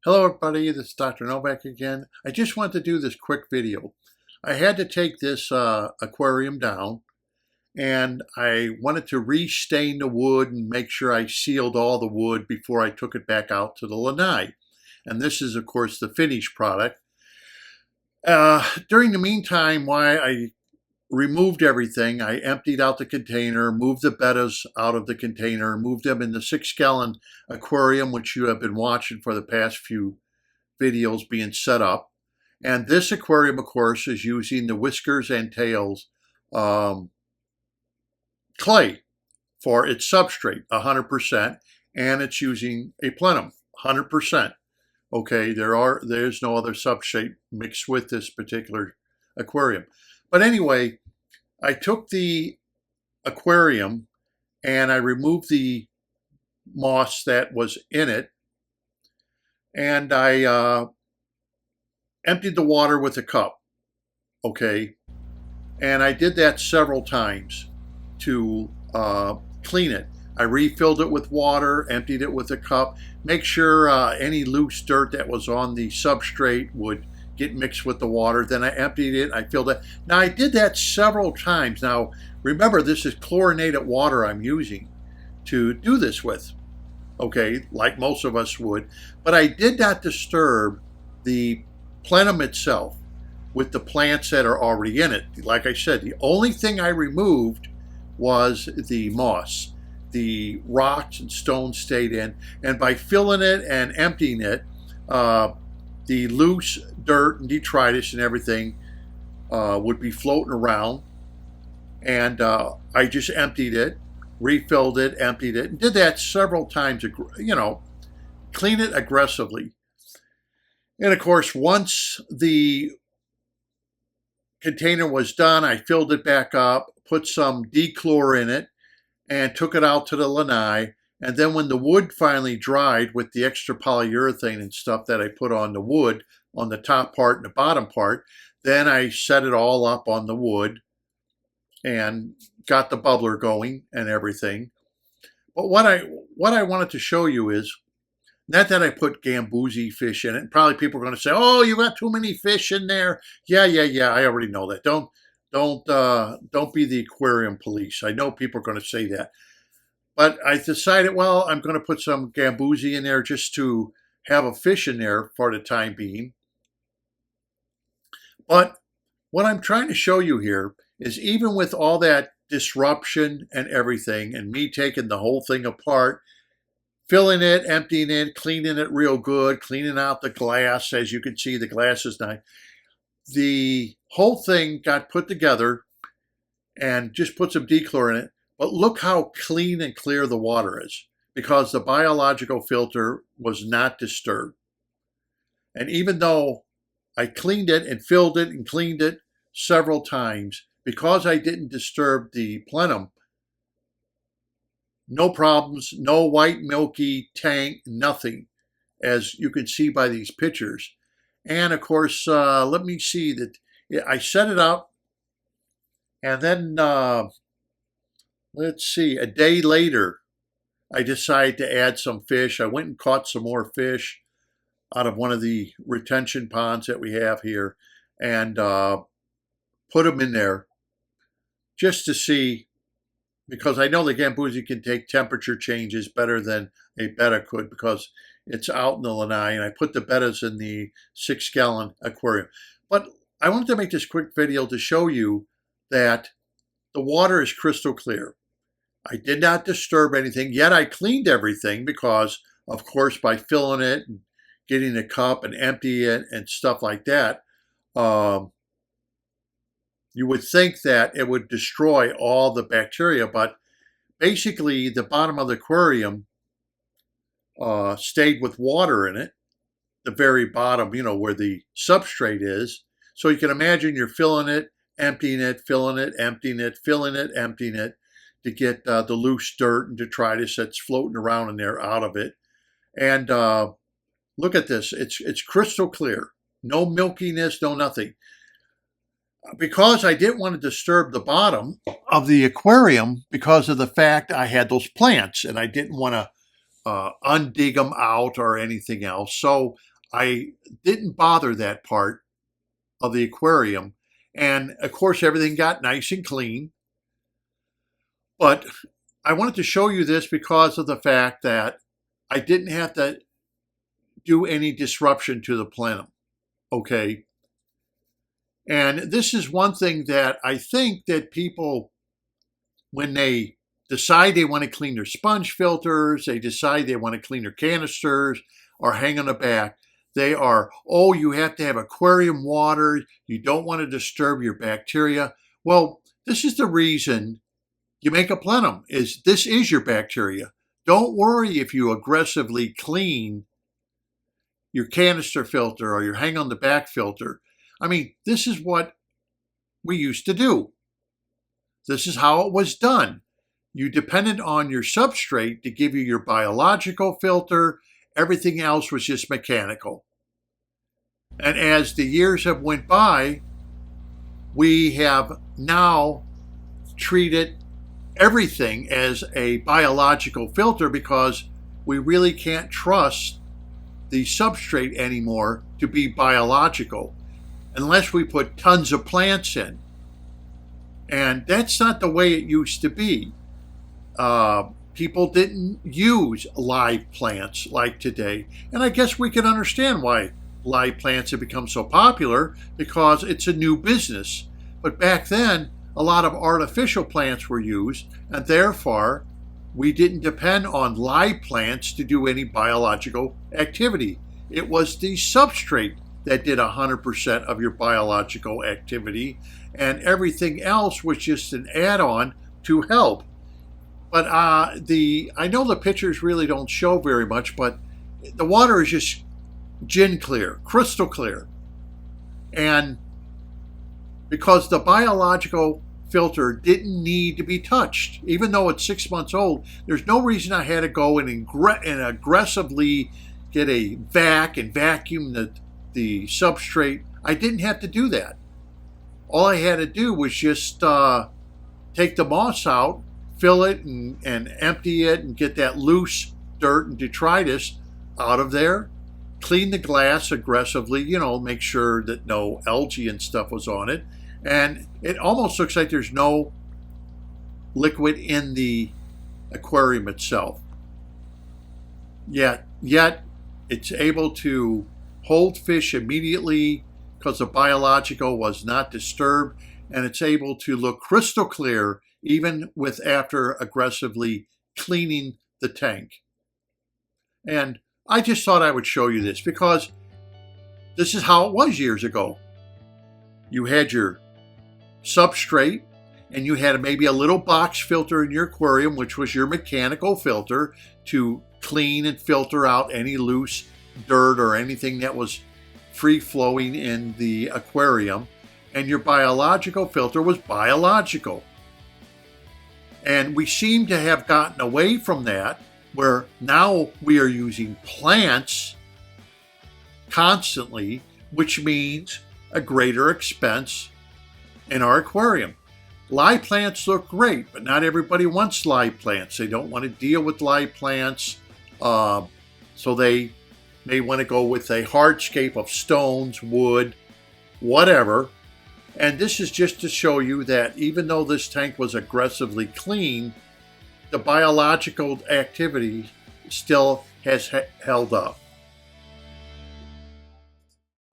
Hello everybody, this is Dr. Novak again. I just wanted to do this quick video. I had to take this aquarium down and I wanted to restain the wood and make sure I sealed all the wood before I took it back out to the lanai. And this is of course the finished product. During the meantime, while I removed everything, I emptied out the container, moved the bettas out of the container, moved them in the 6-gallon aquarium, which you have been watching for the past few videos being set up. And this aquarium, of course, is using the whiskers and tails clay for its substrate, 100%, and it's using a Plenum, 100%. Okay, there's no other substrate mixed with this particular aquarium. But anyway, I took the aquarium and I removed the moss that was in it, and I emptied the water with a cup, okay? And I did that several times to clean it. I refilled it with water, emptied it with a cup, make sure any loose dirt that was on the substrate would get mixed with the water. Then I emptied it, I filled it. Now I did that several times. Now remember, this is chlorinated water I'm using to do this with, okay, like most of us would. But I did not disturb the plenum itself with the plants that are already in it. Like I said, the only thing I removed was the moss. The rocks and stones stayed in, and by filling it and emptying it, the loose dirt and detritus and everything would be floating around. And I just emptied it, refilled it, emptied it, and did that several times, clean it aggressively. And of course, once the container was done, I filled it back up, put some dechlor in it, and took it out to the lanai. And then when the wood finally dried with the extra polyurethane and stuff that I put on the wood, on the top part and the bottom part, then I set it all up on the wood and got the bubbler going and everything. But what I wanted to show you is, not that I put gambusi fish in it. Probably people are going to say, "Oh, you got too many fish in there." Yeah, I already know that. Don't be the aquarium police. I know people are going to say that. But I decided, well, I'm going to put some gambusi in there just to have a fish in there for the time being. But what I'm trying to show you here is, even with all that disruption and everything, and me taking the whole thing apart, filling it, emptying it, cleaning it real good, cleaning out the glass. As you can see, the glass is nice. The whole thing got put together and just put some dechlor in it. But look how clean and clear the water is, because the biological filter was not disturbed. And even though I cleaned it and filled it and cleaned it several times, because I didn't disturb the plenum, no problems, no white milky tank, nothing, as you can see by these pictures. And of course, let me see that I set it up, and then let's see, a day later, I decided to add some fish. I went and caught some more fish out of one of the retention ponds that we have here, and put them in there just to see, because I know the gambusi can take temperature changes better than a betta could, because it's out in the lanai, and I put the bettas in the 6-gallon aquarium. But I wanted to make this quick video to show you that the water is crystal clear. I did not disturb anything, yet I cleaned everything, because, of course, by filling it and getting a cup and empty it and stuff like that, you would think that it would destroy all the bacteria, but basically the bottom of the aquarium stayed with water in it, the very bottom, where the substrate is. So you can imagine you're filling it, emptying it, filling it, emptying it, filling it, emptying it, to get the loose dirt and detritus that's floating around in there out of it. And look at this, it's crystal clear, no milkiness, no nothing. Because I didn't want to disturb the bottom of the aquarium, because of the fact I had those plants and I didn't want to undig them out or anything else. So I didn't bother that part of the aquarium. And of course, everything got nice and clean. But I wanted to show you this because of the fact that I didn't have to do any disruption to the plenum. Okay. And this is one thing that I think that people, when they decide they want to clean their sponge filters, they decide they want to clean their canisters or hang on the back, they are, oh, you have to have aquarium water. You don't want to disturb your bacteria. Well, this is the reason you make a plenum. This is your bacteria. Don't worry if you aggressively clean your canister filter or your hang on the back filter. I mean, this is what we used to do. This is how it was done. You depended on your substrate to give you your biological filter. Everything else was just mechanical. And as the years have went by, we have now treated everything as a biological filter because we really can't trust the substrate anymore to be biological unless we put tons of plants in. And that's not the way it used to be. People didn't use live plants like today. And I guess we can understand why live plants have become so popular, because it's a new business. But back then, a lot of artificial plants were used, and therefore, we didn't depend on live plants to do any biological activity. It was the substrate that did 100% of your biological activity, and everything else was just an add-on to help. But I know the pictures really don't show very much, but the water is just gin clear, crystal clear. And because the biological filter didn't need to be touched, even though it's 6 months old, there's no reason I had to go and aggressively get a vac and vacuum the substrate. I didn't have to do that. All I had to do was just take the moss out, fill it and empty it and get that loose dirt and detritus out of there. Clean the glass aggressively, make sure that no algae and stuff was on it. And it almost looks like there's no liquid in the aquarium itself. Yet it's able to hold fish immediately because the biological was not disturbed, and it's able to look crystal clear even after aggressively cleaning the tank. And I just thought I would show you this because this is how it was years ago. You had your substrate and you had maybe a little box filter in your aquarium, which was your mechanical filter to clean and filter out any loose dirt or anything that was free flowing in the aquarium. And your biological filter was biological. And we seem to have gotten away from that, where now we are using plants constantly, which means a greater expense in our aquarium. Live plants look great, but not everybody wants live plants. They don't want to deal with live plants, so they may want to go with a hardscape of stones, wood, whatever. And this is just to show you that even though this tank was aggressively clean, the biological activity still has held up.